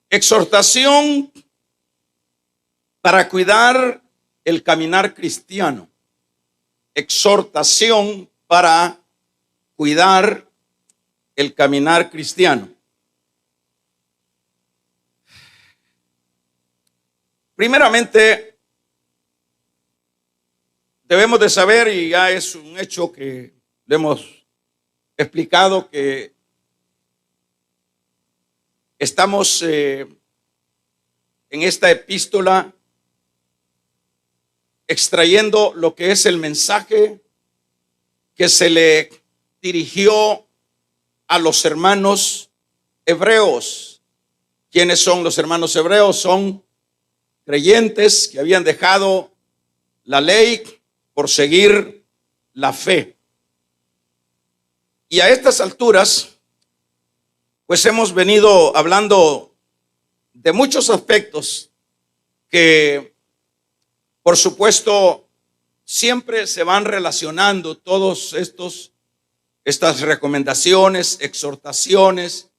Exhortación para cuidar el caminar cristiano. Exhortación para cuidar el caminar cristiano. Primeramente, debemos de saber, y ya es un hecho que le hemos explicado, que estamos en esta epístola extrayendo lo que es el mensaje que se le dirigió a los hermanos hebreos. ¿Quiénes son los hermanos hebreos? Son creyentes que habían dejado la ley por seguir la fe. Y a estas alturas, pues hemos venido hablando de muchos aspectos que, por supuesto, siempre se van relacionando todos estas recomendaciones, exhortaciones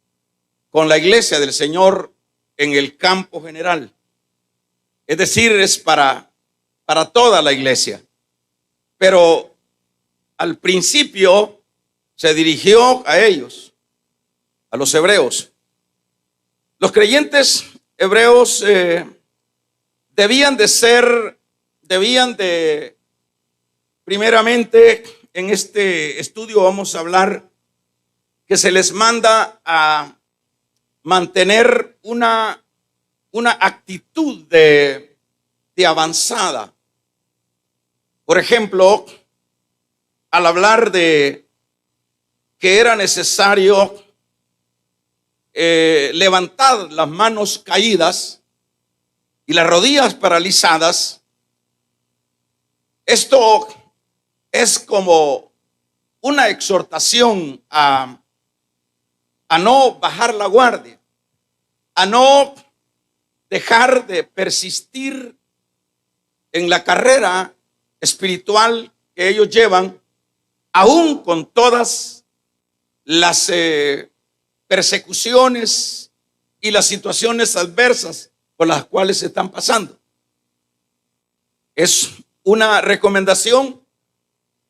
con la iglesia del Señor en el campo general. Es decir, es para toda la iglesia. Pero al principio se dirigió a ellos, a los hebreos. Los creyentes hebreos debían de, primeramente, en este estudio vamos a hablar que se les manda a mantener una actitud de avanzada. Por ejemplo, al hablar de que era necesario levantar las manos caídas y las rodillas paralizadas, esto es como una exhortación a no bajar la guardia, a no dejar de persistir en la carrera espiritual que ellos llevan, aún con todas las persecuciones y las situaciones adversas por las cuales se están pasando. Es una recomendación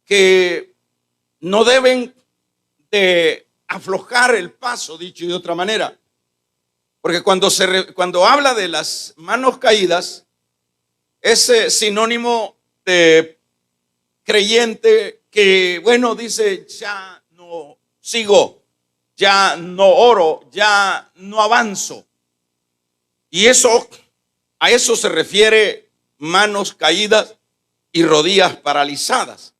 que no deben de aflojar el paso, dicho de otra manera, porque cuando habla de las manos caídas, es sinónimo de creyente que, bueno, dice, ya no sigo, ya no oro, ya no avanzo. Y a eso se refiere manos caídas y rodillas paralizadas.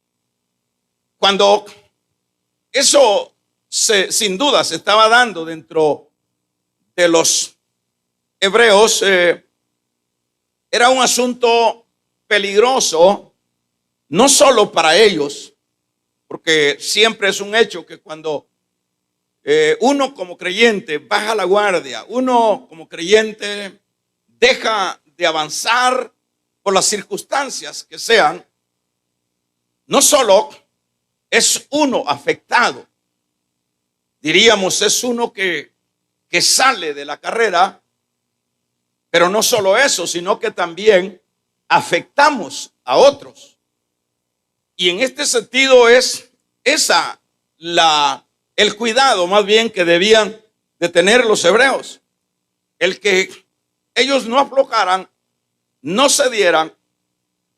Cuando eso sin duda se estaba dando dentro de los hebreos, era un asunto peligroso, no solo para ellos, porque siempre es un hecho que cuando uno como creyente baja la guardia, uno como creyente deja de avanzar por las circunstancias que sean, no solo es uno afectado, diríamos es uno que sale de la carrera, pero no solo eso, sino que también afectamos a otros. Y en este sentido es el cuidado más bien que debían de tener los hebreos. El que ellos no aflojaran, no cedieran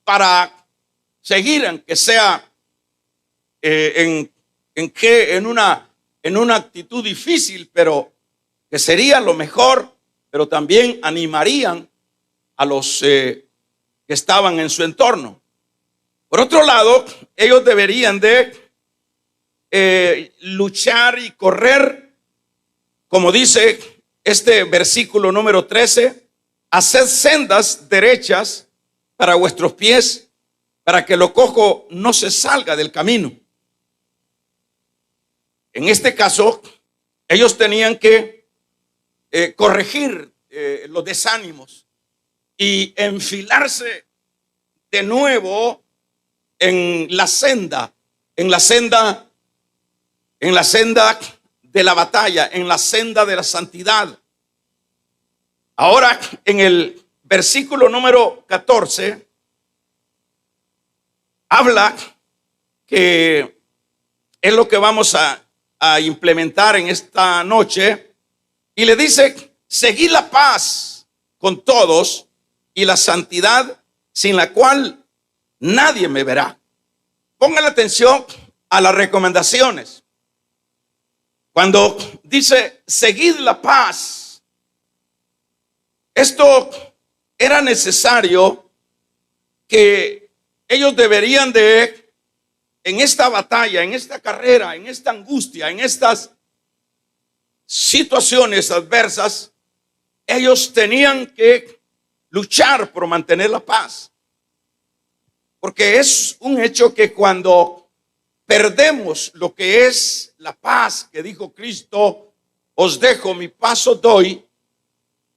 para seguir, aunque sea en una actitud difícil, pero que sería lo mejor, pero también animarían a los que estaban en su entorno. Por otro lado, ellos deberían de luchar y correr, como dice este versículo número 13, haced sendas derechas para vuestros pies, para que lo cojo no se salga del camino. En este caso, ellos tenían que corregir los desánimos y enfilarse de nuevo en la senda de la batalla, en la senda de la santidad. Ahora, en el versículo número 14, habla que es lo que vamos a implementar en esta noche. Y le dice: seguid la paz con todos y la santidad, sin la cual nadie me verá. Pongan atención a las recomendaciones. Cuando dice seguid la paz, esto era necesario, que ellos deberían de, en esta batalla, en esta carrera, en esta angustia, en estas situaciones adversas, ellos tenían que luchar por mantener la paz. Porque es un hecho que cuando perdemos lo que es la paz que dijo Cristo, os dejo, mi paz os doy,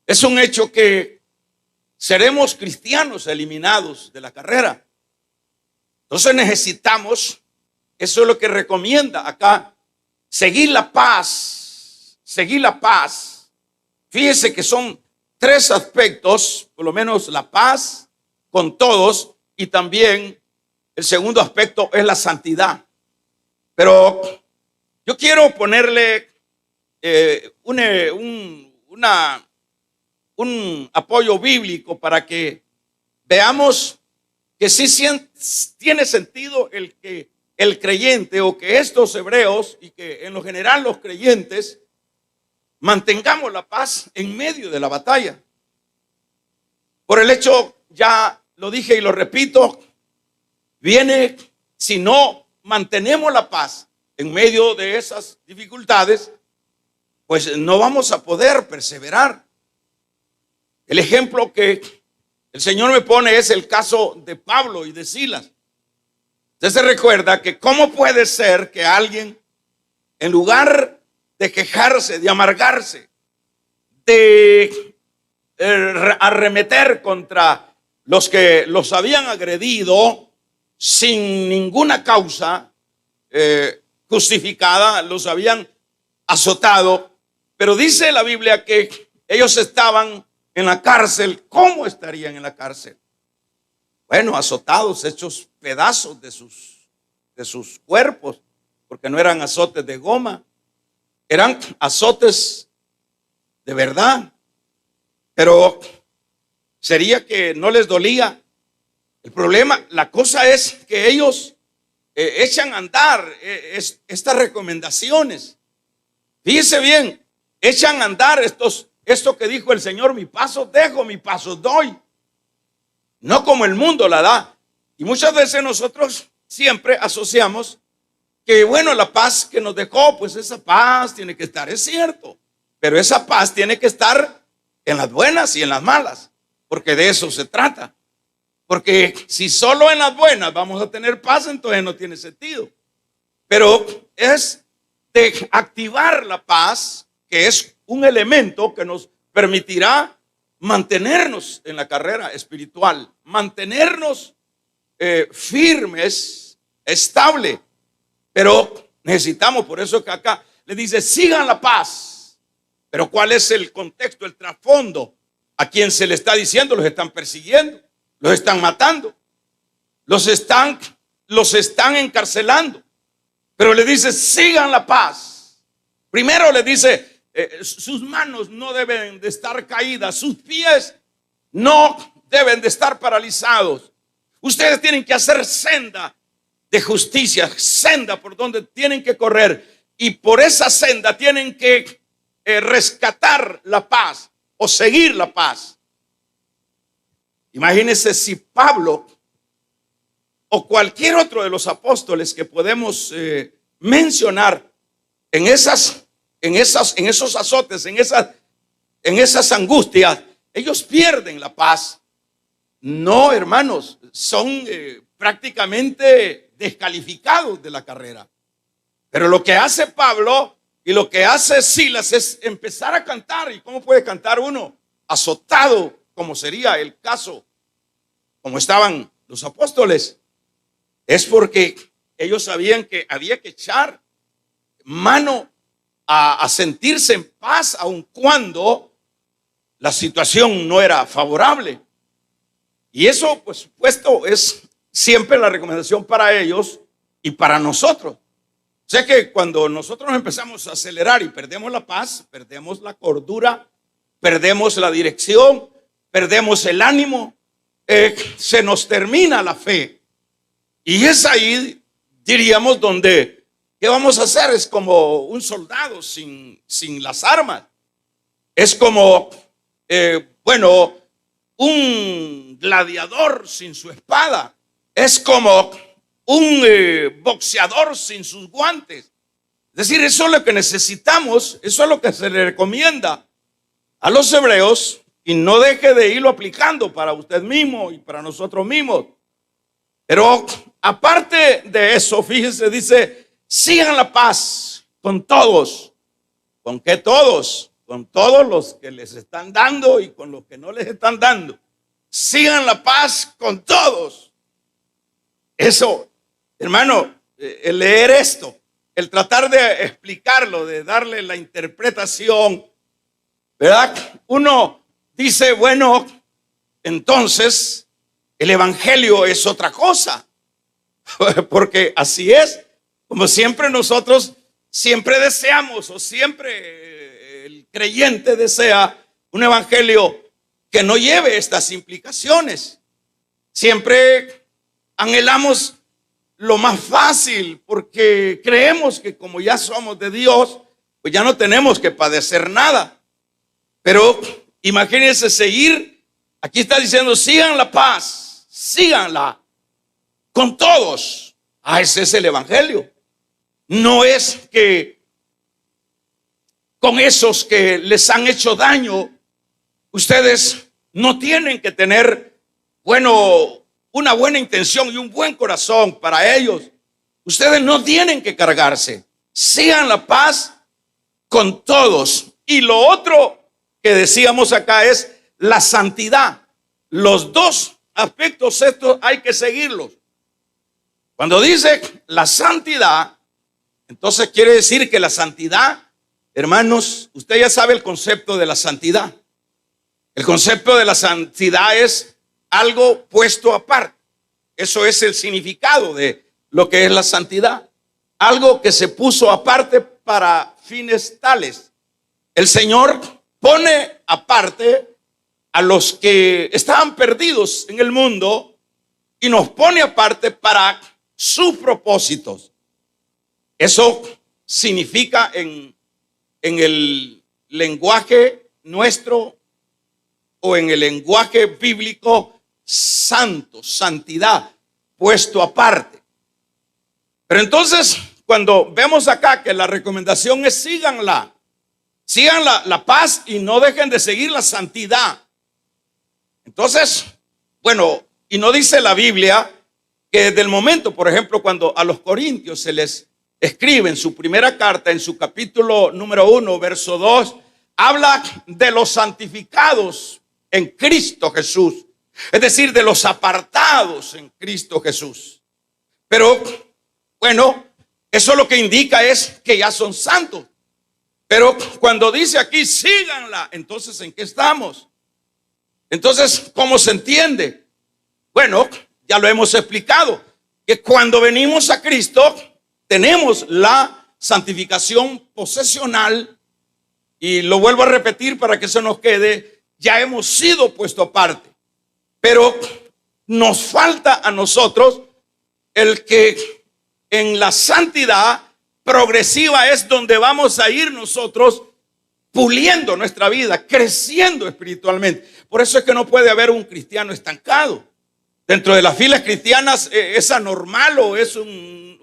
es un hecho que seremos cristianos eliminados de la carrera. Entonces necesitamos, eso es lo que recomienda acá, seguir la paz, seguir la paz. Fíjese que son tres aspectos, por lo menos la paz con todos, y también el segundo aspecto es la santidad. Pero yo quiero ponerle un apoyo bíblico para que veamos que sí tiene sentido el que el creyente, o que estos hebreos, y que en lo general los creyentes, mantengamos la paz en medio de la batalla. Por el hecho, ya lo dije y lo repito, viene, si no mantenemos la paz en medio de esas dificultades, pues no vamos a poder perseverar. El ejemplo que el Señor me pone es el caso de Pablo y de Silas. Usted se recuerda que cómo puede ser que alguien, en lugar de quejarse, de amargarse, de arremeter contra los que los habían agredido sin ninguna causa justificada, los habían azotado, pero dice la Biblia que ellos estaban en la cárcel. ¿Cómo estarían en la cárcel? Bueno, azotados, hechos pedazos de sus cuerpos, porque no eran azotes de goma, eran azotes de verdad. Pero sería que no les dolía. El problema, la cosa es que ellos echan a andar estas recomendaciones. Fíjese bien, echan a andar esto que dijo el Señor: mi paz os dejo, mi paz os doy. No como el mundo la da. Y muchas veces nosotros siempre asociamos que, bueno, la paz que nos dejó, pues esa paz tiene que estar, es cierto, pero esa paz tiene que estar en las buenas y en las malas, porque de eso se trata. Porque si solo en las buenas vamos a tener paz, entonces no tiene sentido. Pero es de activar la paz, que es un elemento que nos permitirá mantenernos en la carrera espiritual, mantenernos firmes, estable. Pero necesitamos, por eso que acá le dice: sigan la paz. Pero ¿cuál es el contexto, el trasfondo? ¿A quién se le está diciendo? Los están persiguiendo, los están matando, los están encarcelando. Pero le dice: sigan la paz. Primero le dice: sus manos no deben de estar caídas, sus pies no deben de estar paralizados. Ustedes tienen que hacer senda de justicia, senda por donde tienen que correr, y por esa senda tienen que rescatar la paz o seguir la paz. Imagínense si Pablo o cualquier otro de los apóstoles que podemos mencionar en esos azotes, en esas angustias, ellos pierden la paz. No, hermanos, son prácticamente descalificados de la carrera. Pero lo que hace Pablo y lo que hace Silas es empezar a cantar. ¿Y cómo puede cantar uno azotado, como sería el caso, como estaban los apóstoles? Es porque ellos sabían que había que echar mano a sentirse en paz, aun cuando la situación no era favorable. Y eso, por supuesto, es siempre la recomendación para ellos y para nosotros. O sea que cuando nosotros empezamos a acelerar y perdemos la paz, perdemos la cordura, perdemos la dirección, perdemos el ánimo, se nos termina la fe. Y es ahí, diríamos, donde, ¿qué vamos a hacer? Es como un soldado sin las armas. Es como, un gladiador sin su espada. Es como un boxeador sin sus guantes. Es decir, eso es lo que necesitamos, eso es lo que se le recomienda a los hebreos, y no deje de irlo aplicando para usted mismo y para nosotros mismos. Pero aparte de eso, fíjese, dice, sigan la paz con todos. ¿Con qué todos? Con todos los que les están dando y con los que no les están dando. Sigan la paz con todos. Eso, hermano, el leer esto, el tratar de explicarlo, de darle la interpretación, ¿verdad? Uno dice, bueno, entonces el evangelio es otra cosa. Porque así es, como siempre nosotros siempre deseamos, o siempre el creyente desea un evangelio que no lleve estas implicaciones. Siempre anhelamos lo más fácil, porque creemos que como ya somos de Dios, pues ya no tenemos que padecer nada. Pero imagínense seguir, aquí está diciendo, sigan la paz, síganla con todos. Ese es el evangelio. No es que con esos que les han hecho daño, ustedes no tienen que tener, una buena intención y un buen corazón para ellos. Ustedes no tienen que cargarse. Sigan la paz con todos. Y lo otro que decíamos acá es la santidad. Los dos aspectos estos hay que seguirlos. Cuando dice la santidad, entonces quiere decir que la santidad, hermanos, usted ya sabe el concepto de la santidad. El concepto de la santidad es algo puesto aparte. Eso es el significado de lo que es la santidad. Algo que se puso aparte para fines tales. El Señor pone aparte a los que estaban perdidos en el mundo y nos pone aparte para sus propósitos. Eso significa en el lenguaje nuestro o en el lenguaje bíblico santo, santidad, puesto aparte. Pero entonces, cuando vemos acá que la recomendación es sigan la paz y no dejen de seguir la santidad. Entonces, y no dice la Biblia que desde el momento, por ejemplo, cuando a los corintios se les escribe en su primera carta, en su capítulo número 1, verso 2, habla de los santificados en Cristo Jesús. Es decir, de los apartados en Cristo Jesús. Pero, eso lo que indica es que ya son santos. Pero cuando dice aquí, síganla, entonces, ¿en qué estamos? Entonces, ¿cómo se entiende? Ya lo hemos explicado, que cuando venimos a Cristo, tenemos la santificación posesional, y lo vuelvo a repetir para que eso nos quede, ya hemos sido puesto aparte. Pero nos falta a nosotros el que en la santidad progresiva es donde vamos a ir nosotros puliendo nuestra vida, creciendo espiritualmente. Por eso es que no puede haber un cristiano estancado. Dentro de las filas cristianas es anormal o es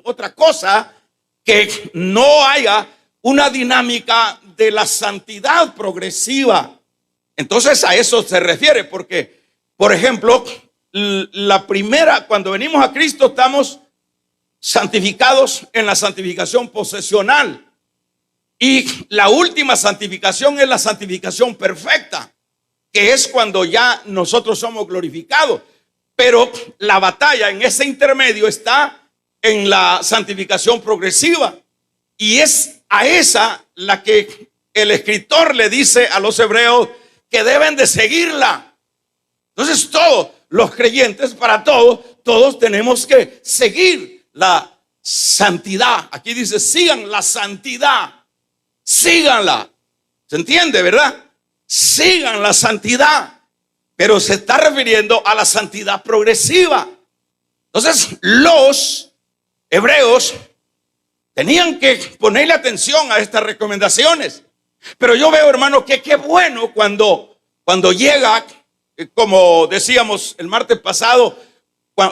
otra cosa que no haya una dinámica de la santidad progresiva. Entonces a eso se refiere, porque por ejemplo, cuando venimos a Cristo estamos santificados en la santificación posesional. Y la última santificación es la santificación perfecta, que es cuando ya nosotros somos glorificados. Pero la batalla en ese intermedio está en la santificación progresiva. Y es a esa la que el escritor le dice a los hebreos que deben de seguirla. Entonces todos los creyentes, para todos tenemos que seguir la santidad. Aquí dice, sigan la santidad, síganla. ¿Se entiende, verdad? Sigan la santidad, pero se está refiriendo a la santidad progresiva. Entonces los hebreos tenían que ponerle atención a estas recomendaciones. Pero yo veo, hermano, que qué bueno cuando llega, como decíamos el martes pasado,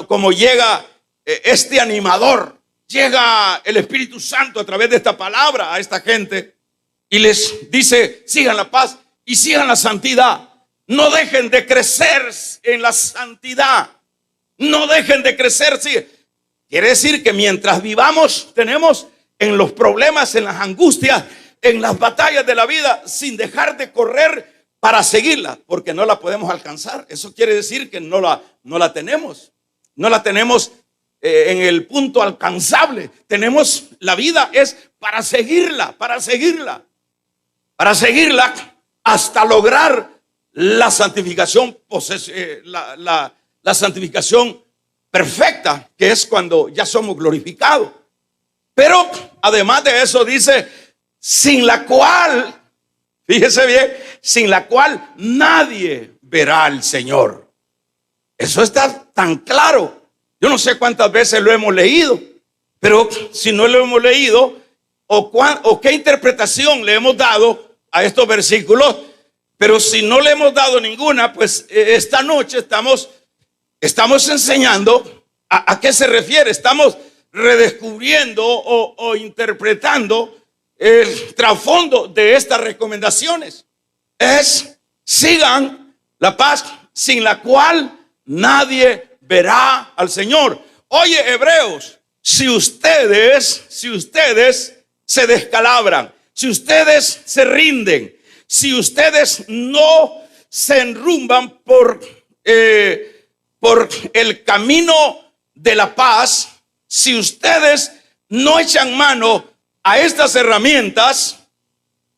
como llega este animador, llega el Espíritu Santo a través de esta palabra a esta gente y les dice, sigan la paz y sigan la santidad. No dejen de crecer en la santidad. No dejen de crecer. Sí. Quiere decir que mientras vivamos, tenemos en los problemas, en las angustias, en las batallas de la vida, sin dejar de correr para seguirla, porque no la podemos alcanzar. Eso quiere decir que no la tenemos. No la tenemos en el punto alcanzable. Tenemos, la vida es para seguirla hasta lograr la santificación, la santificación perfecta, que es cuando ya somos glorificados. Pero además de eso dice, sin la cual, fíjese bien, sin la cual nadie verá al Señor. Eso está tan claro. Yo no sé cuántas veces lo hemos leído, pero si no lo hemos leído, o qué interpretación le hemos dado a estos versículos, pero si no le hemos dado ninguna, pues esta noche estamos enseñando a qué se refiere. Estamos redescubriendo o interpretando el trasfondo de estas recomendaciones. Es, sigan la paz, sin la cual nadie verá al Señor. Oye, hebreos, si ustedes se descalabran, si ustedes se rinden, si ustedes no se enrumban por el camino de la paz, si ustedes no echan mano a estas herramientas,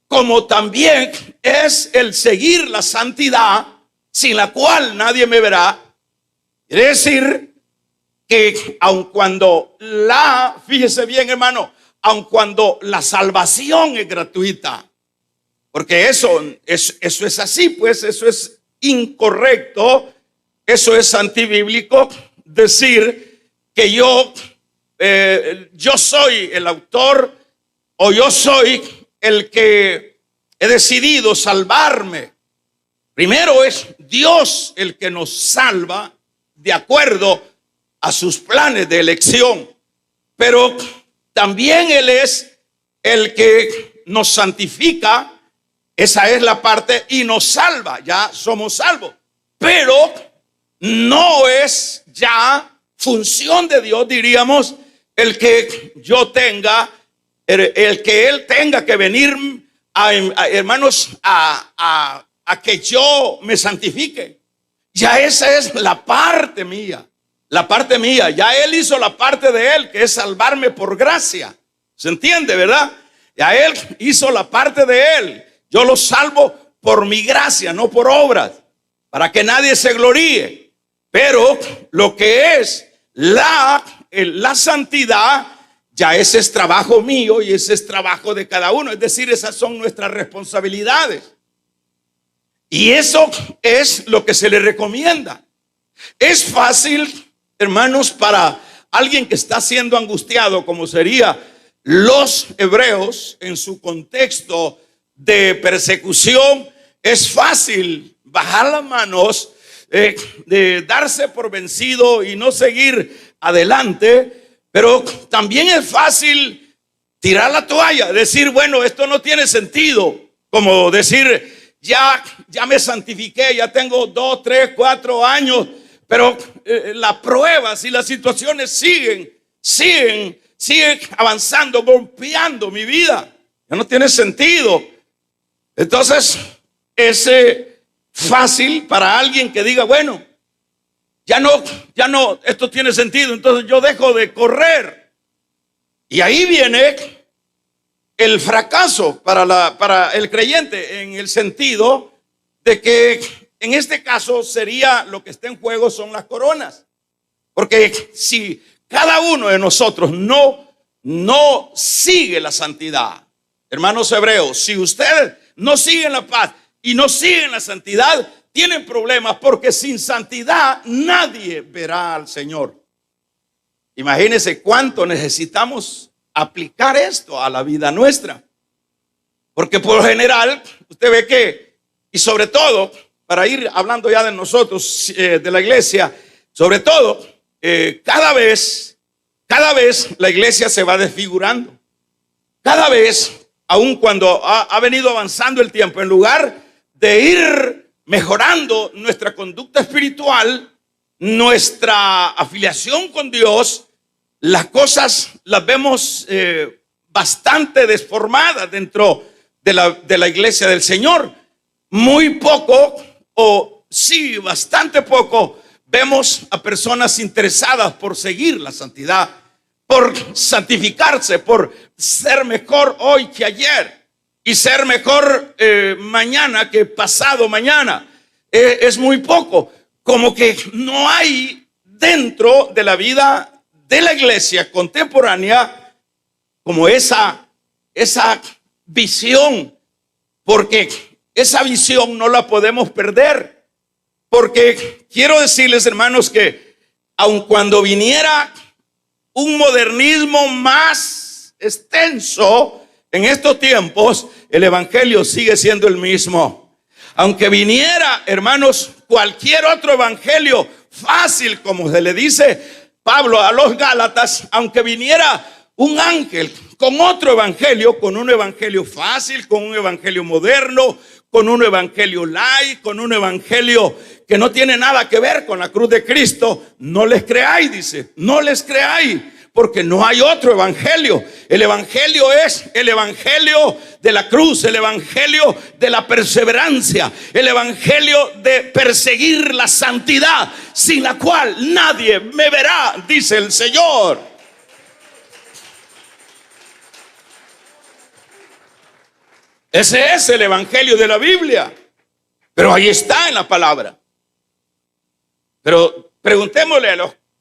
como también es el seguir la santidad, sin la cual nadie me verá, quiere decir que aun cuando fíjese bien, hermano, aun cuando la salvación es gratuita, porque eso es así, pues eso es incorrecto, eso es antibíblico, decir que yo soy el autor o yo soy el que he decidido salvarme. Primero es Dios el que nos salva de acuerdo a sus planes de elección, pero también Él es el que nos santifica. Esa es la parte, y nos salva, ya somos salvos. Pero no es ya función de Dios, diríamos, el que yo tenga, el que Él tenga que venir hermanos, a que yo me santifique. Ya esa es la parte mía. La parte mía. Ya Él hizo la parte de Él, que es salvarme por gracia. ¿Se entiende, verdad? Ya Él hizo la parte de Él. Yo lo salvo por mi gracia, no por obras, para que nadie se gloríe. Pero lo que es la santidad, ya ese es trabajo mío y ese es trabajo de cada uno. Es decir, esas son nuestras responsabilidades. Y eso es lo que se le recomienda. Es fácil, hermanos, para alguien que está siendo angustiado, como sería los hebreos en su contexto de persecución, es fácil bajar las manos, de darse por vencido y no seguir adelante. Pero también es fácil tirar la toalla, decir, bueno, esto no tiene sentido. Como decir, ya me santifiqué, ya tengo 2, 3, 4 años, pero las pruebas y las situaciones siguen avanzando, golpeando mi vida. Ya no tiene sentido. Entonces, es fácil para alguien que diga, bueno, ya no, esto tiene sentido, entonces yo dejo de correr. Y ahí viene el fracaso para el creyente, en el sentido de que en este caso sería lo que está en juego son las coronas. Porque si cada uno de nosotros no sigue la santidad, hermanos hebreos, si ustedes no siguen la paz y no siguen la santidad, tienen problemas, porque sin santidad nadie verá al Señor. Imagínense cuánto necesitamos aplicar esto a la vida nuestra. Porque por lo general, usted ve que, y sobre todo, para ir hablando ya de nosotros, de la iglesia, sobre todo, cada vez la iglesia se va desfigurando. Cada vez, aun cuando ha venido avanzando el tiempo, en lugar de ir mejorando nuestra conducta espiritual, nuestra afiliación con Dios, las cosas las vemos bastante desformadas dentro de la iglesia del Señor. Muy poco, o sí, bastante poco, vemos a personas interesadas por seguir la santidad, por santificarse, por ser mejor hoy que ayer y ser mejor mañana que pasado mañana. Es muy poco, como que no hay dentro de la vida de la iglesia contemporánea como esa visión, porque esa visión no la podemos perder. Porque quiero decirles, hermanos, que aun cuando viniera un modernismo más extenso en estos tiempos, el evangelio sigue siendo el mismo. Aunque viniera, hermanos, cualquier otro evangelio fácil, como se le dice Pablo a los Gálatas, aunque viniera un ángel con otro evangelio, con un evangelio fácil, con un evangelio moderno, con un evangelio light, con un evangelio que no tiene nada que ver con la cruz de Cristo, no les creáis, dice, no les creáis, porque no hay otro evangelio. El evangelio es el evangelio de la cruz, el evangelio de la perseverancia, el evangelio de perseguir la santidad, sin la cual nadie me verá, dice el Señor. Ese es el evangelio de la Biblia, pero ahí está en la palabra. Pero preguntémosle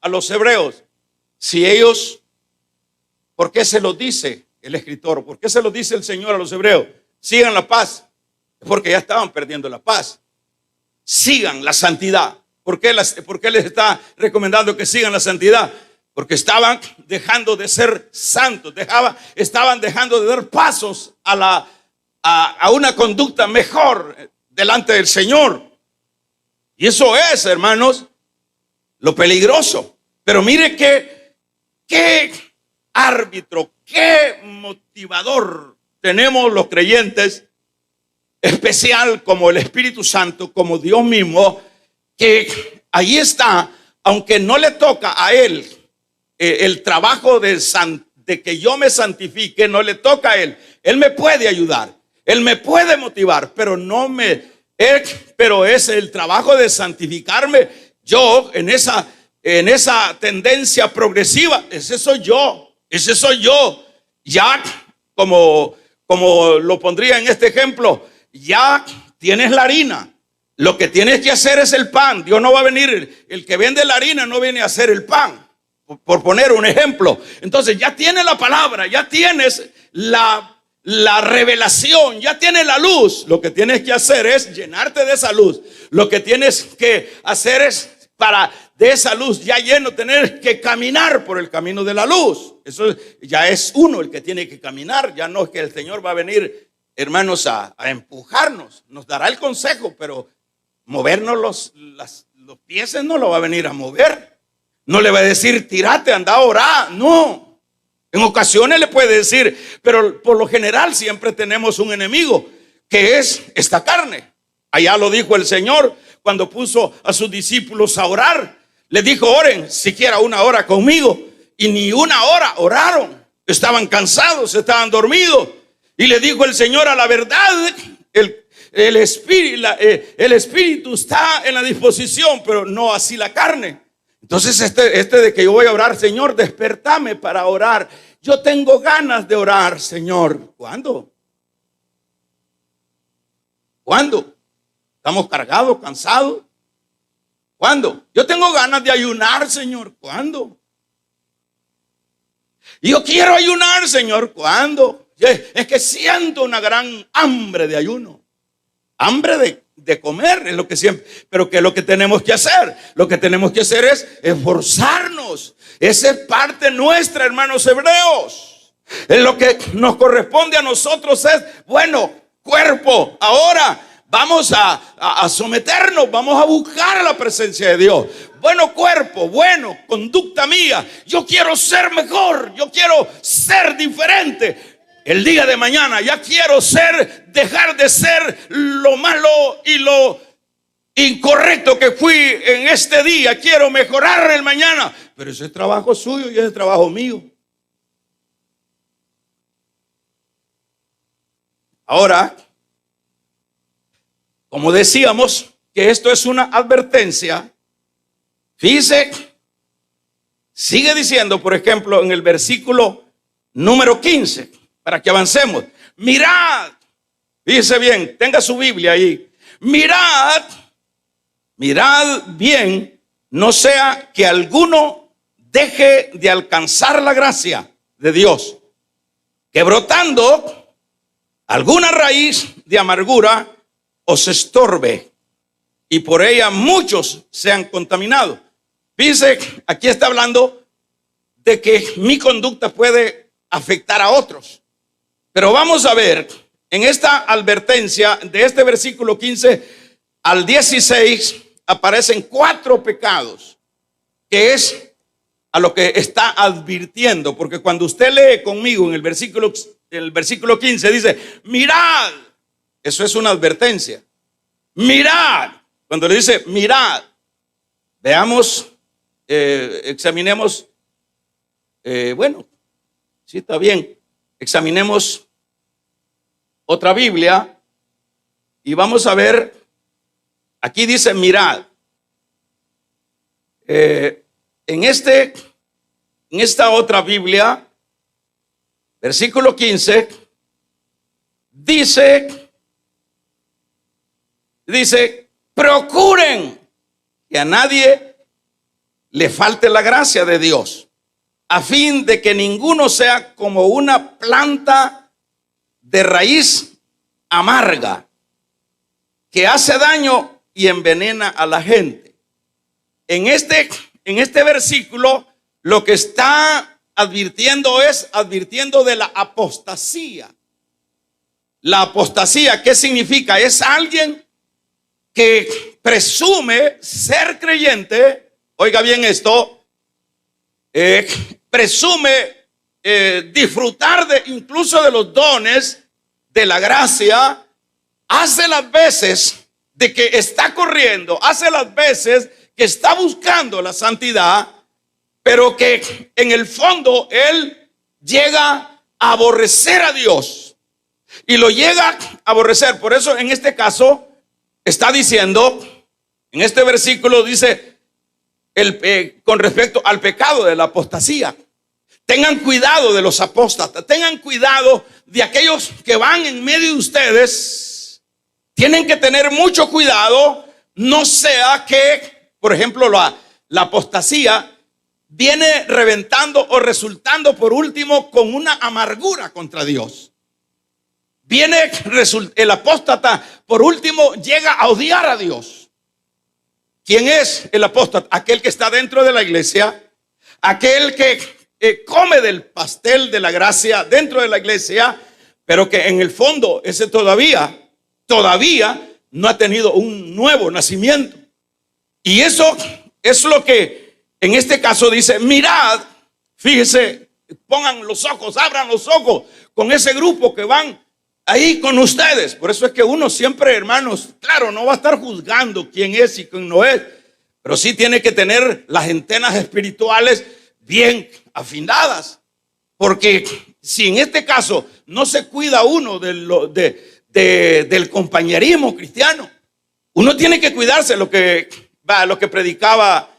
a los hebreos si ellos, ¿por qué se lo dice el escritor? ¿Por qué se lo dice el Señor a los hebreos? Sigan la paz, porque ya estaban perdiendo la paz. Sigan la santidad. ¿Por qué les está recomendando que sigan la santidad? Porque estaban dejando de ser santos, estaban dejando de dar pasos a una conducta mejor delante del Señor. Y eso es, hermanos, lo peligroso. Pero mire qué árbitro, qué motivador tenemos los creyentes, especial como el Espíritu Santo, como Dios mismo, que ahí está, aunque no le toca a él el trabajo de que yo me santifique, no le toca a él. Él me puede ayudar, él me puede motivar, pero es el trabajo de santificarme. Yo en esa tendencia progresiva, ese soy yo. Ya como lo pondría en este ejemplo, ya tienes la harina. Lo que tienes que hacer es el pan. Dios no va a venir, el que vende la harina no viene a hacer el pan, por poner un ejemplo. Entonces ya tienes la palabra, ya tienes la revelación, ya tienes la luz. Lo que tienes que hacer es llenarte de esa luz. Lo que tienes que hacer es, para de esa luz ya lleno, tener que caminar por el camino de la luz. Eso ya es uno el que tiene que caminar. Ya no es que el Señor va a venir, hermanos, a empujarnos. Nos dará el consejo, pero movernos los pies no lo va a venir a mover. No le va a decir, tírate, anda a orar. No. En ocasiones le puede decir, pero por lo general siempre tenemos un enemigo, que es esta carne. Allá lo dijo el Señor cuando puso a sus discípulos a orar. Les dijo, oren siquiera una hora conmigo. Y ni una hora oraron. Estaban cansados, estaban dormidos. Y le dijo el Señor, a la verdad, el espíritu está en la disposición, pero no así la carne. Entonces este de que yo voy a orar, Señor, despertame para orar. Yo tengo ganas de orar, Señor. ¿Cuándo? Estamos cargados, cansados. ¿Cuándo? Yo tengo ganas de ayunar, Señor. ¿Cuándo? Yo quiero ayunar, Señor. ¿Cuándo? Es que siento una gran hambre de ayuno. Hambre de comer es lo que siempre. Pero ¿qué es lo que tenemos que hacer? Lo que tenemos que hacer es esforzarnos. Esa es parte nuestra, hermanos hebreos. Es lo que nos corresponde a nosotros es, bueno, cuerpo, ahora vamos a someternos, vamos a buscar la presencia de Dios. Bueno, cuerpo, bueno, conducta mía. Yo quiero ser mejor, yo quiero ser diferente. El día de mañana ya quiero dejar de ser lo malo y lo incorrecto que fui en este día. Quiero mejorar el mañana. Pero ese es trabajo suyo y ese es trabajo mío. Ahora, como decíamos que esto es una advertencia, fíjese, sigue diciendo, por ejemplo, en el versículo número 15, para que avancemos. Mirad, fíjese bien, tenga su Biblia ahí. Mirad bien, no sea que alguno deje de alcanzar la gracia de Dios, que brotando alguna raíz de amargura os estorbe y por ella muchos sean contaminados. Fíjense, aquí está hablando de que mi conducta puede afectar a otros. Pero vamos a ver, en esta advertencia de este versículo 15 al 16 aparecen 4 pecados, que es a lo que está advirtiendo. Porque cuando usted lee conmigo en el versículo 15 dice, mirad. Eso es una advertencia. Mirad. Cuando le dice mirad, veamos, examinemos. Bueno, sí, está bien. Examinemos otra Biblia y vamos a ver. Aquí dice mirad. En esta otra Biblia, versículo 15, dice, procuren que a nadie le falte la gracia de Dios, a fin de que ninguno sea como una planta de raíz amarga, que hace daño y envenena a la gente. En este versículo, lo que está advirtiendo de la apostasía. La apostasía, ¿qué significa? Es alguien que presume ser creyente. Oiga bien esto, presume disfrutar incluso de los dones de la gracia, hace las veces de que está corriendo, hace las veces que está buscando la santidad, pero que en el fondo él llega a aborrecer a Dios y lo llega a aborrecer. Por eso en este caso está diciendo, en este versículo dice, con respecto al pecado de la apostasía, tengan cuidado de los apóstatas, tengan cuidado de aquellos que van en medio de ustedes. Tienen que tener mucho cuidado, no sea que, por ejemplo, la apostasía viene reventando o resultando por último con una amargura contra Dios. El apóstata por último llega a odiar a Dios. ¿Quién es el apóstata? Aquel que está dentro de la iglesia, aquel que come del pastel de la gracia dentro de la iglesia, pero que en el fondo ese todavía no ha tenido un nuevo nacimiento. Y eso es lo que en este caso dice, mirad, fíjese, pongan los ojos, abran los ojos con ese grupo que van ahí con ustedes. Por eso es que uno siempre, hermanos, claro, no va a estar juzgando quién es y quién no es, pero sí tiene que tener las antenas espirituales bien afinadas. Porque si en este caso no se cuida uno del compañerismo cristiano, uno tiene que cuidarse. Lo que predicaba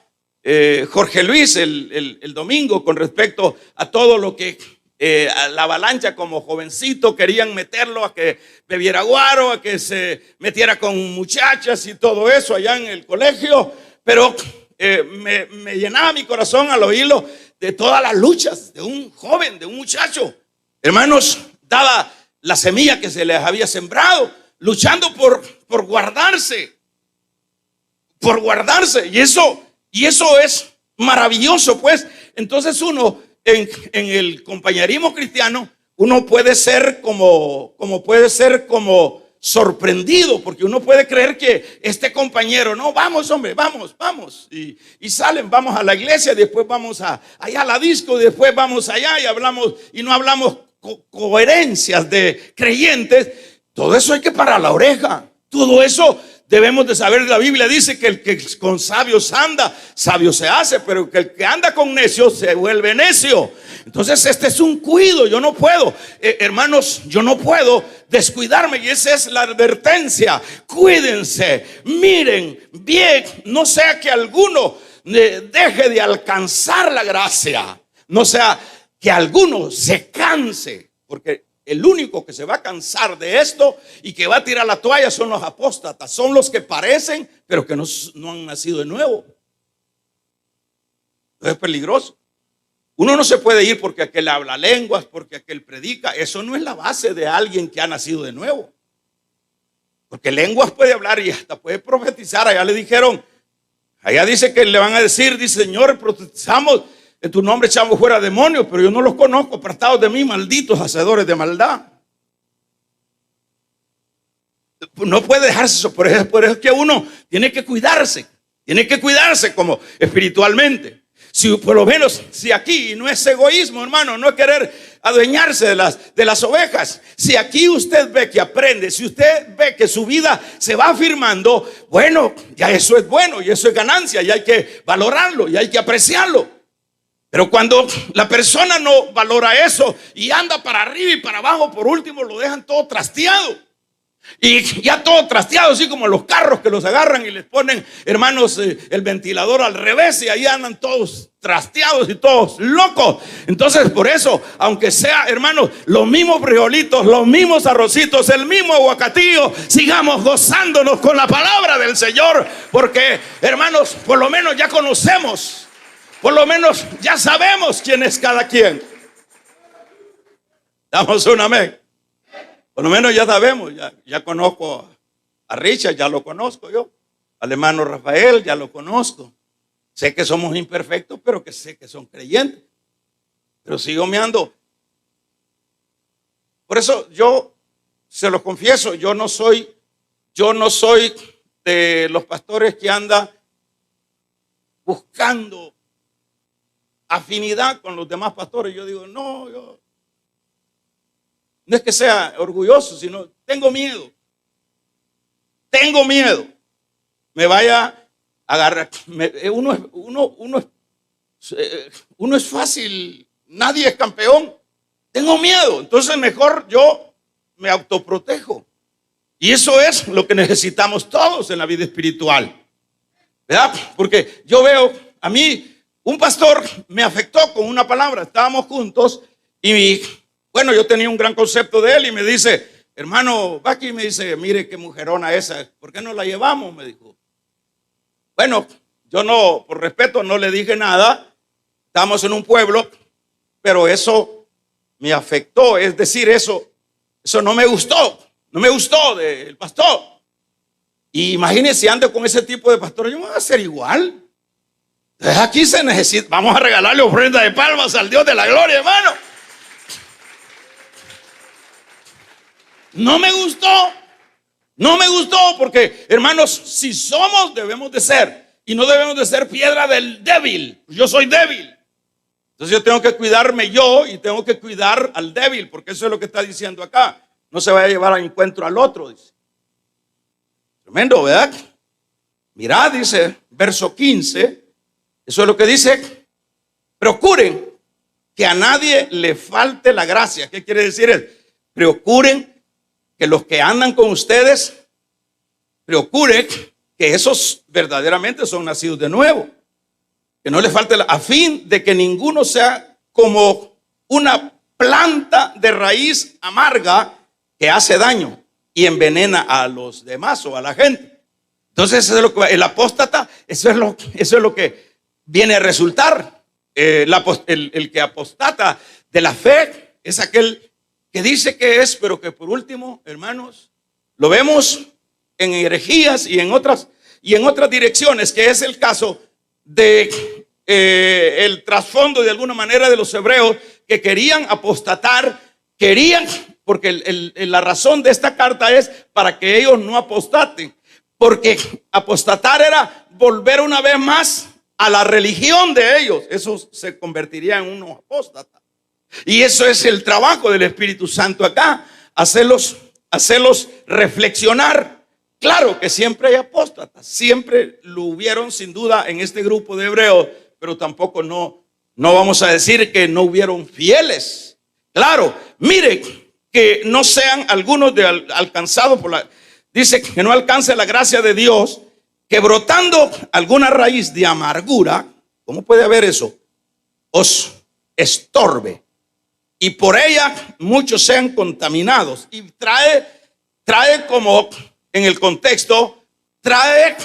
Jorge Luis el domingo con respecto a todo lo que a la avalancha como jovencito, querían meterlo a que bebiera guaro, a que se metiera con muchachas y todo eso allá en el colegio, pero me llenaba mi corazón al oírlo de todas las luchas de un joven, de un muchacho. Hermanos, daba la semilla que se les había sembrado, luchando por guardarse, y eso es maravilloso, pues. Entonces uno en el compañerismo cristiano, uno puede ser como sorprendido, porque uno puede creer que este compañero, no, vamos hombre, vamos, y salen, vamos a la iglesia, después vamos allá a la disco, después vamos allá y hablamos, y no hablamos coherencias de creyentes. Todo eso hay que parar la oreja, todo eso debemos de saber. La Biblia dice que el que con sabios anda, sabio se hace, pero que el que anda con necios se vuelve necio. Entonces este es un cuido. Yo no puedo, hermanos, yo no puedo descuidarme, y esa es la advertencia. Cuídense, miren bien, no sea que alguno deje de alcanzar la gracia, no sea que alguno se canse, porque el único que se va a cansar de esto y que va a tirar la toalla son los apóstatas, son los que parecen, pero que no han nacido de nuevo. Es peligroso. Uno no se puede ir porque aquel habla lenguas, porque aquel predica. Eso no es la base de alguien que ha nacido de nuevo. Porque lenguas puede hablar y hasta puede profetizar. Allá le dijeron, allá dice que le van a decir, dice, Señor, profetizamos, en tu nombre echamos fuera demonios, pero yo no los conozco, apartados de mí, malditos hacedores de maldad. No puede dejarse eso. Por eso es que uno tiene que cuidarse como espiritualmente. Si por lo menos, si aquí no es egoísmo, hermano, no es querer adueñarse de las ovejas. Si aquí usted ve que aprende, si usted ve que su vida se va afirmando, bueno, ya eso es bueno y eso es ganancia, y hay que valorarlo y hay que apreciarlo. Pero cuando la persona no valora eso y anda para arriba y para abajo, por último lo dejan todo trasteado. Y ya todo trasteado, así como los carros que los agarran y les ponen, hermanos, el ventilador al revés, y ahí andan todos trasteados y todos locos. Entonces, por eso, aunque sea, hermanos, los mismos frijolitos, los mismos arrocitos, el mismo aguacatillo, sigamos gozándonos con la palabra del Señor, porque, hermanos, por lo menos ya conocemos. Por lo menos ya sabemos quién es cada quien. Damos un amén. Por lo menos ya sabemos. Ya conozco a Richard, ya lo conozco yo. Al hermano Rafael, ya lo conozco. Sé que somos imperfectos, pero que sé que son creyentes. Pero sigo meando. Por eso yo se los confieso, yo no soy de los pastores que anda buscando afinidad con los demás pastores. Yo digo, no es que sea orgulloso, sino tengo miedo. Me vaya a agarrar. Uno es fácil, nadie es campeón. Tengo miedo, entonces mejor yo me autoprotejo. Y eso es lo que necesitamos todos en la vida espiritual, ¿verdad? Porque yo veo, a mí un pastor me afectó con una palabra. Estábamos juntos y bueno, yo tenía un gran concepto de él y me dice, hermano Baki, me dice, mire qué mujerona esa, ¿por qué no la llevamos? Me dijo. Bueno, yo no, por respeto, no le dije nada. Estábamos en un pueblo, pero eso me afectó. Es decir, eso no me gustó del pastor. Y imagínense, si ando con ese tipo de pastor, yo me voy a hacer igual. Aquí se necesita, vamos a regalarle ofrenda de palmas al Dios de la gloria, hermano. No me gustó porque, hermanos, si somos, debemos de ser, y no debemos de ser piedra del débil. Yo soy débil, entonces yo tengo que cuidarme yo y tengo que cuidar al débil, porque eso es lo que está diciendo acá. No se vaya a llevar al encuentro al otro, dice. Tremendo, ¿verdad? Mirad, dice, verso 15. Eso es lo que dice. Procuren que a nadie le falte la gracia. ¿Qué quiere decir? Procuren que los que andan con ustedes, procuren que esos verdaderamente son nacidos de nuevo. Que no les falte a fin de que ninguno sea como una planta de raíz amarga que hace daño y envenena a los demás o a la gente. Entonces, eso es lo que, el apóstata, eso es lo que viene a resultar. El que apostata de la fe es aquel que dice que es, pero que por último, hermanos, lo vemos en herejías y en otras direcciones, que es el caso de el trasfondo de alguna manera de los hebreos que querían apostatar, porque la razón de esta carta es para que ellos no apostaten, porque apostatar era volver una vez más a la religión de ellos. Eso se convertiría en unos apóstatas. Y eso es el trabajo del Espíritu Santo acá, hacerlos reflexionar. Claro que siempre hay apóstatas, siempre lo hubieron sin duda en este grupo de hebreos, pero tampoco no vamos a decir que no hubieron fieles. Claro, mire, que no sean algunos alcanzados dice que no alcance la gracia de Dios, que brotando alguna raíz de amargura, ¿cómo puede haber eso? Os estorbe, y por ella muchos sean contaminados. Y trae como, en el contexto, trae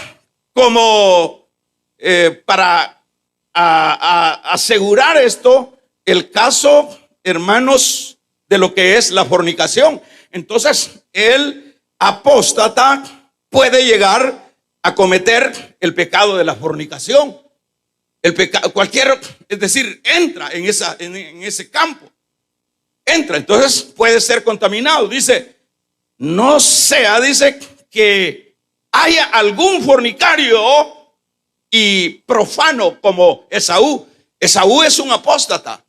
como para asegurar esto, el caso, hermanos, de lo que es la fornicación. Entonces, el apóstata puede llegar a cometer el pecado de la fornicación. El pecado, es decir, entra en ese campo. Entra, entonces puede ser contaminado. Dice, no sea, dice, que haya algún fornicario y profano como Esaú. Esaú es un apóstata.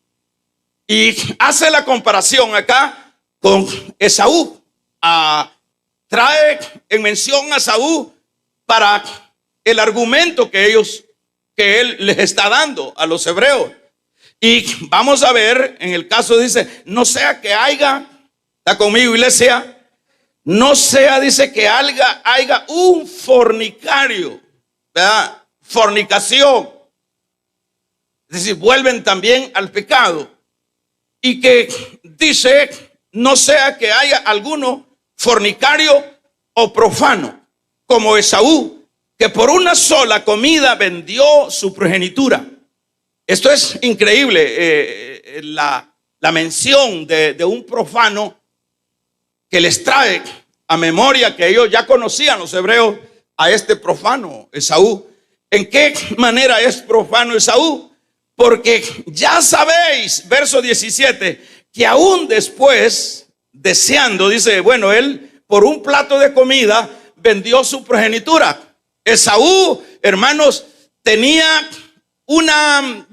Y hace la comparación acá con Esaú. Trae en mención a Esaú para el argumento que él les está dando a los hebreos. Y vamos a ver, en el caso dice, no sea que haya, está conmigo iglesia, no sea, dice, que haya un fornicario, ¿verdad? Fornicación. Es decir, vuelven también al pecado. Y que dice, no sea que haya alguno fornicario o profano, como Esaú, que por una sola comida vendió su progenitura. Esto es increíble, la mención de un profano que les trae a memoria que ellos ya conocían, los hebreos, a este profano Esaú. ¿En qué manera es profano Esaú? Porque ya sabéis, verso 17, que aún después, deseando, dice, bueno, él por un plato de comida vendió su progenitura. Esaú, hermanos, tenía una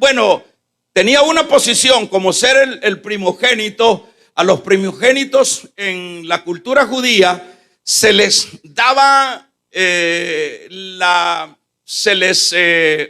posición como ser el primogénito. A los primogénitos en la cultura judía se les daba, se les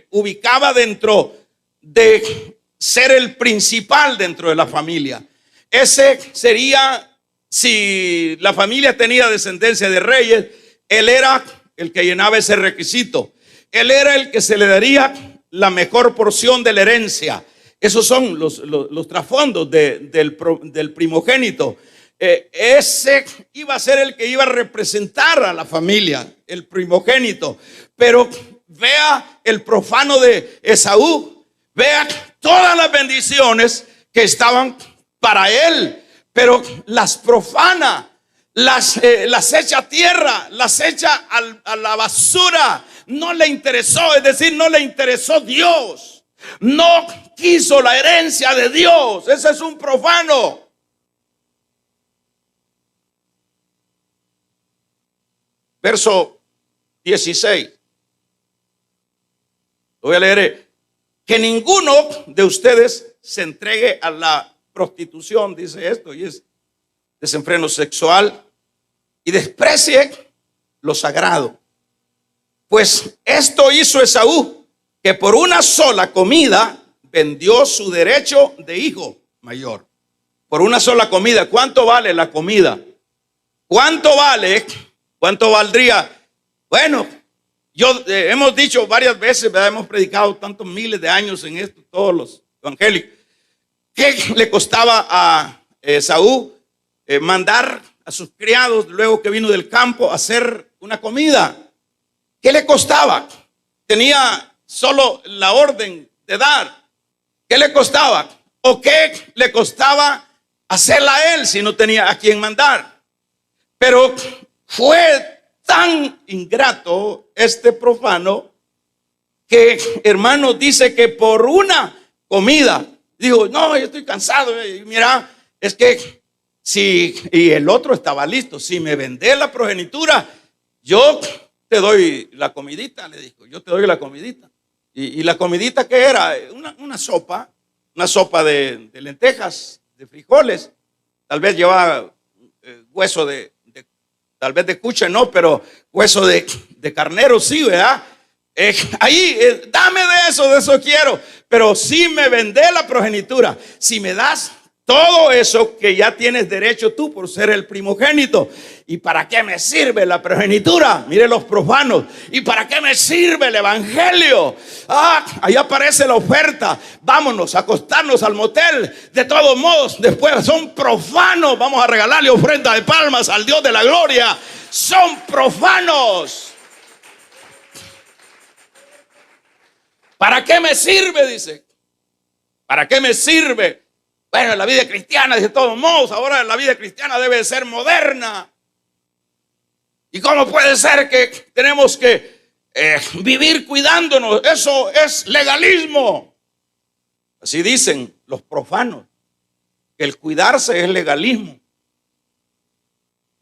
ubicaba dentro de ser el principal dentro de la familia. Ese sería, si la familia tenía descendencia de reyes, él era el que llenaba ese requisito. Él era el que se le daría la mejor porción de la herencia. Esos son los trasfondos del primogénito. Ese iba a ser el que iba a representar a la familia, el primogénito. Pero vea el profano de Esaú, vea todas las bendiciones que estaban para él, pero las profana, las echa a tierra, las echa a la basura. No le interesó, es decir, no le interesó Dios. No quiso la herencia de Dios. Ese es un profano. Verso 16. Lo voy a leer. Que ninguno de ustedes se entregue a la prostitución, dice esto, y es desenfreno sexual, y desprecie lo sagrado. Pues esto hizo Esaú, que por una sola comida vendió su derecho de hijo mayor. Por una sola comida. ¿Cuánto vale la comida? ¿Cuánto vale? ¿Cuánto valdría? Bueno, hemos dicho varias veces, ¿verdad? Hemos predicado tantos miles de años en esto, todos los evangélicos, ¿Qué le costaba a Esaú mandar a sus criados luego que vino del campo a hacer una comida? ¿Qué le costaba? Tenía solo la orden de dar. ¿Qué le costaba? ¿O qué le costaba hacerla a él si no tenía a quien mandar? Pero fue tan ingrato este profano que, hermano, dice que por una comida dijo: no, yo estoy cansado. Mira, es que si, y el otro estaba listo, si me vendés la progenitura, yo te doy la comidita, le dijo, yo te doy la comidita. Y la comidita, ¿qué era? Una sopa de lentejas, de frijoles. Tal vez llevaba hueso tal vez de cuche no, pero hueso de carnero sí, ¿verdad? Dame de eso quiero. Pero si me vendés la progenitura, si me das todo eso que ya tienes derecho tú por ser el primogénito. ¿Y para qué me sirve la progenitura? Mire los profanos. ¿Y para qué me sirve el evangelio? Ahí aparece la oferta. Vámonos a acostarnos al motel. De todos modos, después son profanos. Vamos a regalarle ofrenda de palmas al Dios de la gloria. Son profanos. ¿Para qué me sirve? Dice. ¿Para qué me sirve? Bueno, la vida cristiana, de todos modos, ahora la vida cristiana debe ser moderna. ¿Y cómo puede ser que tenemos que vivir cuidándonos? Eso es legalismo. Así dicen los profanos, que el cuidarse es legalismo.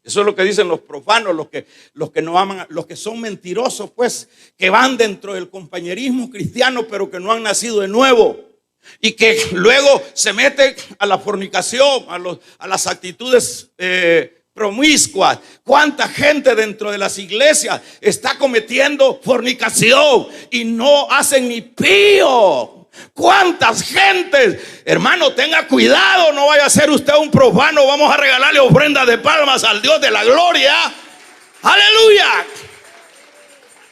Eso es lo que dicen los profanos, los que no aman, los que son mentirosos, pues, que van dentro del compañerismo cristiano, pero que no han nacido de nuevo. Y que luego se meten a la fornicación, a las actitudes promiscuas. ¿Cuánta gente dentro de las iglesias está cometiendo fornicación y no hacen ni pío? ¿Cuántas gentes? Hermano, tenga cuidado, no vaya a ser usted un profano. Vamos a regalarle ofrenda de palmas al Dios de la gloria. ¡Aleluya!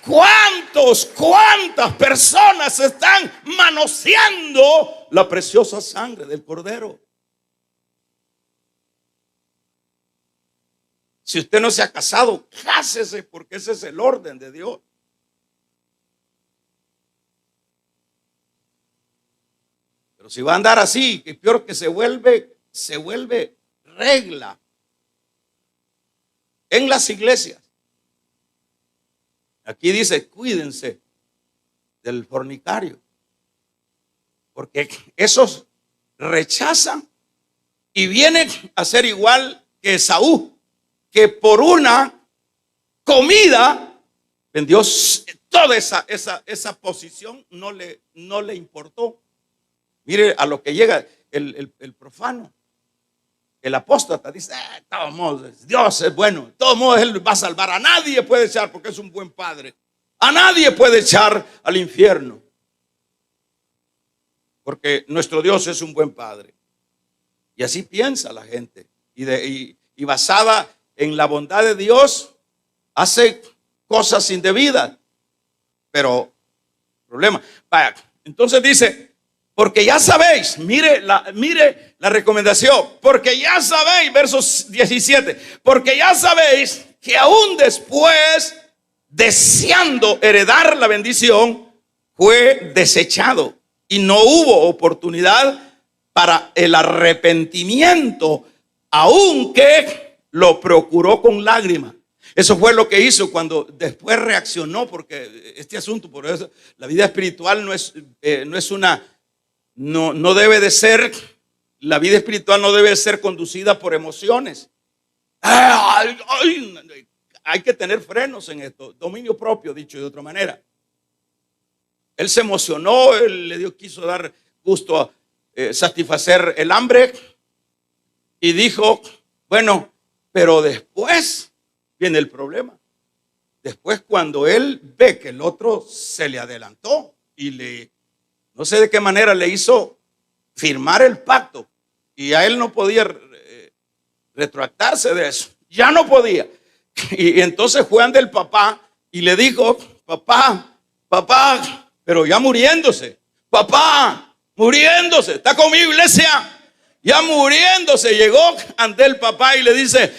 ¿Cuántas personas están manoseando la preciosa sangre del Cordero? Si usted no se ha casado, cásese, porque ese es el orden de Dios. Pero si va a andar así, que peor que se vuelve regla en las iglesias. Aquí dice: cuídense del fornicario, porque esos rechazan y vienen a ser igual que Esaú, que por una comida vendió toda esa posición, no le importó. Mire a lo que llega el profano. El apóstata dice: de todos modos, Dios es bueno, de todos modos Él va a salvar. A nadie puede echar, porque es un buen padre. A nadie puede echar al infierno, porque nuestro Dios es un buen padre. Y así piensa la gente. Y basada en la bondad de Dios, hace cosas indebidas. Pero, problema. Vaya, entonces dice: porque ya sabéis, mire la recomendación, porque ya sabéis, versos 17, porque ya sabéis que aún después, deseando heredar la bendición, fue desechado y no hubo oportunidad para el arrepentimiento, aunque lo procuró con lágrimas. Eso fue lo que hizo cuando después reaccionó, porque este asunto, por eso la vida espiritual no debe de ser, la vida espiritual no debe ser conducida por emociones. Hay que tener frenos en esto, dominio propio, dicho de otra manera. Él se emocionó, quiso dar gusto a satisfacer el hambre y dijo: bueno, pero después viene el problema. Después, cuando él ve que el otro se le adelantó y no sé de qué manera le hizo firmar el pacto, y a él no podía retractarse de eso, ya no podía. Y entonces fue ante el papá y le dijo: papá, pero ya muriéndose, papá, muriéndose. ¿Está conmigo, iglesia? Ya muriéndose, llegó ante el papá y le dice: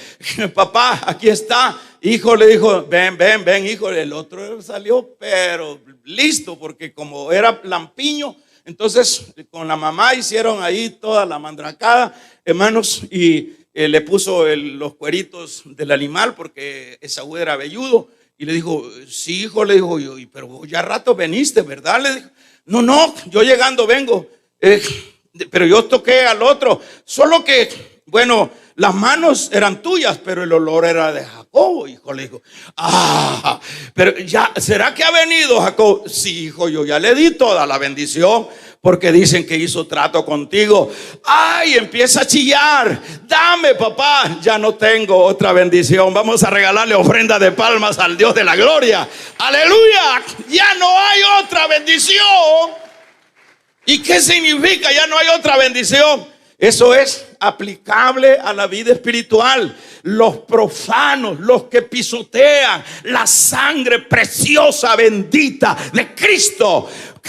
papá, aquí está. Hijo, le dijo: ven, ven, ven, hijo. El otro salió, pero listo, porque como era lampiño, entonces con la mamá hicieron ahí toda la mandracada, hermanos, y le puso los cueritos del animal, porque Esaú era velludo. Y le dijo: sí, hijo, le dijo yo, pero ya rato veniste, ¿verdad? Le dijo: no, yo llegando vengo. Pero yo toqué al otro, solo que, bueno, las manos eran tuyas, pero el olor era de Jacob, hijo. Le dijo: pero ya, ¿será que ha venido Jacob? Sí, hijo, yo ya le di toda la bendición, porque dicen que hizo trato contigo. Ay, empieza a chillar: dame, papá. Ya no tengo otra bendición. Vamos a regalarle ofrenda de palmas al Dios de la gloria. Aleluya, ya no hay otra bendición. ¿Y qué significa ya no hay otra bendición? Eso es aplicable a la vida espiritual. Los profanos, los que pisotean la sangre preciosa, bendita de Cristo,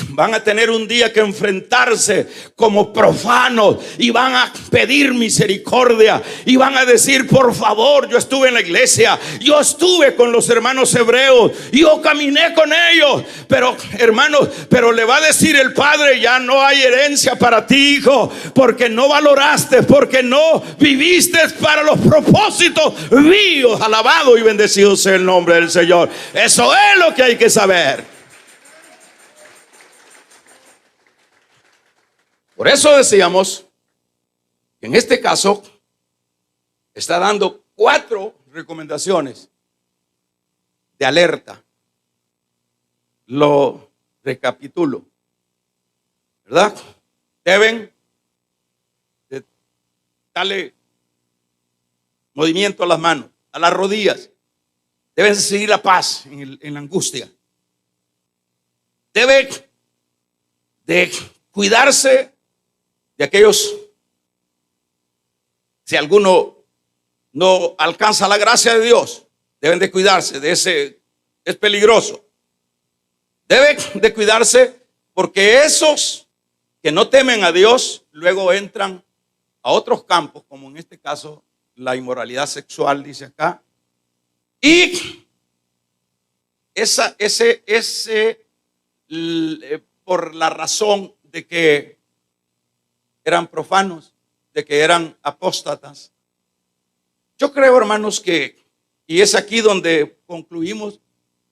van a tener un día que enfrentarse como profanos y van a pedir misericordia y van a decir: por favor, yo estuve en la iglesia, yo estuve con los hermanos hebreos, yo caminé con ellos, pero hermanos, pero le va a decir el padre: ya no hay herencia para ti, hijo, porque no valoraste, porque no viviste para los propósitos míos. Alabado y bendecido sea el nombre del Señor. Eso es lo que hay que saber. Por eso decíamos que en este caso está dando 4 recomendaciones de alerta. Lo recapitulo, ¿verdad? Deben de darle movimiento a las manos, a las rodillas. Deben seguir la paz en la angustia. Deben de cuidarse de aquellos, si alguno no alcanza la gracia de Dios, deben de cuidarse de ese, es peligroso. Deben de cuidarse, porque esos que no temen a Dios luego entran a otros campos, como en este caso la inmoralidad sexual, dice acá. Y por la razón de que eran profanos, de que eran apóstatas. Yo creo, hermanos, que, y es aquí donde concluimos,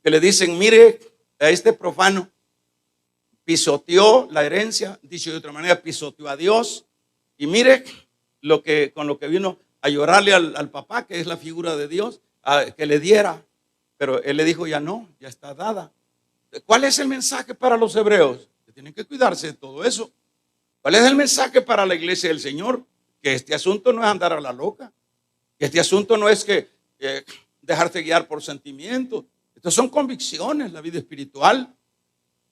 que le dicen: mire, a este profano pisoteó la herencia, dicho de otra manera, pisoteó a Dios, y mire con lo que vino a llorarle al papá, que es la figura de Dios, que le diera, pero él le dijo: ya no, ya está dada. ¿Cuál es el mensaje para los hebreos? Que tienen que cuidarse de todo eso. ¿Cuál es el mensaje para la iglesia del Señor? Que este asunto no es andar a la loca, que este asunto no es que dejarte guiar por sentimientos. Estas son convicciones. La vida espiritual,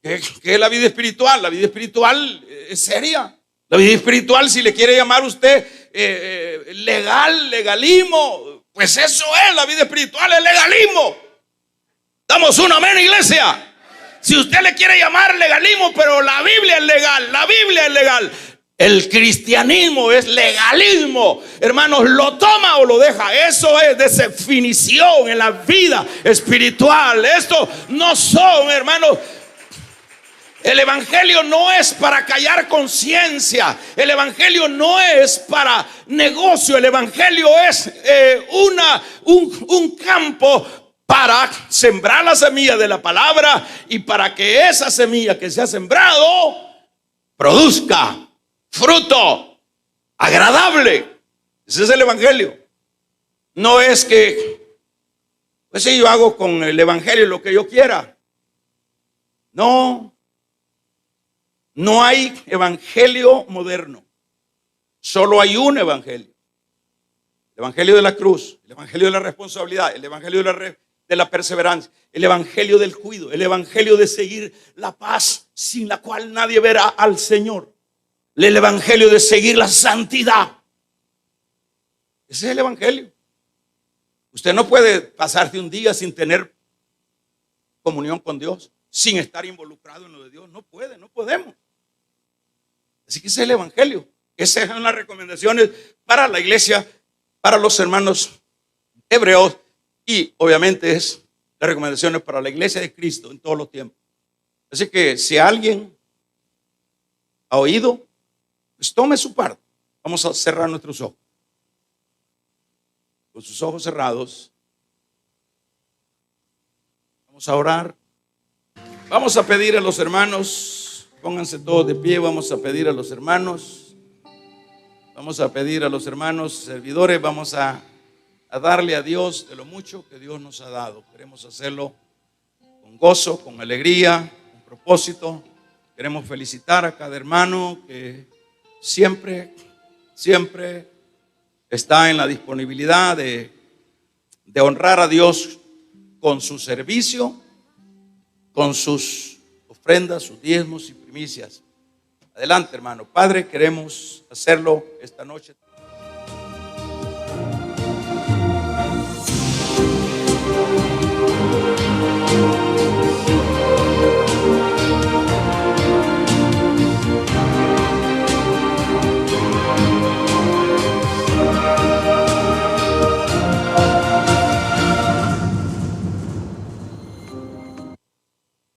¿qué es la vida espiritual? La vida espiritual es seria. La vida espiritual, si le quiere llamar usted legalismo, pues eso es la vida espiritual, es legalismo. Damos un amén, iglesia. Si usted le quiere llamar legalismo, pero la Biblia es legal, la Biblia es legal. El cristianismo es legalismo, hermanos, lo toma o lo deja. Eso es definición en la vida espiritual. Esto no son, hermanos, el evangelio no es para callar conciencia. El evangelio no es para negocio. El evangelio es un campo para sembrar la semilla de la palabra, y para que esa semilla que se ha sembrado produzca fruto agradable. Ese es el evangelio. No es que, pues si yo hago con el evangelio lo que yo quiera. No hay evangelio moderno. Solo hay un evangelio. El evangelio de la cruz, el evangelio de la responsabilidad, el evangelio de la perseverancia, el evangelio del cuidado, el evangelio de seguir la paz sin la cual nadie verá al Señor, el evangelio de seguir la santidad. Ese es el evangelio. Usted no puede pasarse un día sin tener comunión con Dios, sin estar involucrado en lo de Dios. No puede, no podemos. Así que ese es el evangelio. Esas son las recomendaciones para la iglesia, para los hermanos hebreos, y obviamente es las recomendaciones para la iglesia de Cristo en todos los tiempos. Así que si alguien ha oído, pues tome su parte. Vamos a cerrar nuestros ojos. Con sus ojos cerrados, vamos a orar. Vamos a pedir a los hermanos, pónganse todos de pie, vamos a pedir a los hermanos, servidores, vamos a darle a Dios de lo mucho que Dios nos ha dado. Queremos hacerlo con gozo, con alegría, con propósito. Queremos felicitar a cada hermano que siempre está en la disponibilidad de honrar a Dios con su servicio, con sus ofrendas, sus diezmos y primicias. Adelante, hermano. Padre, queremos hacerlo esta noche.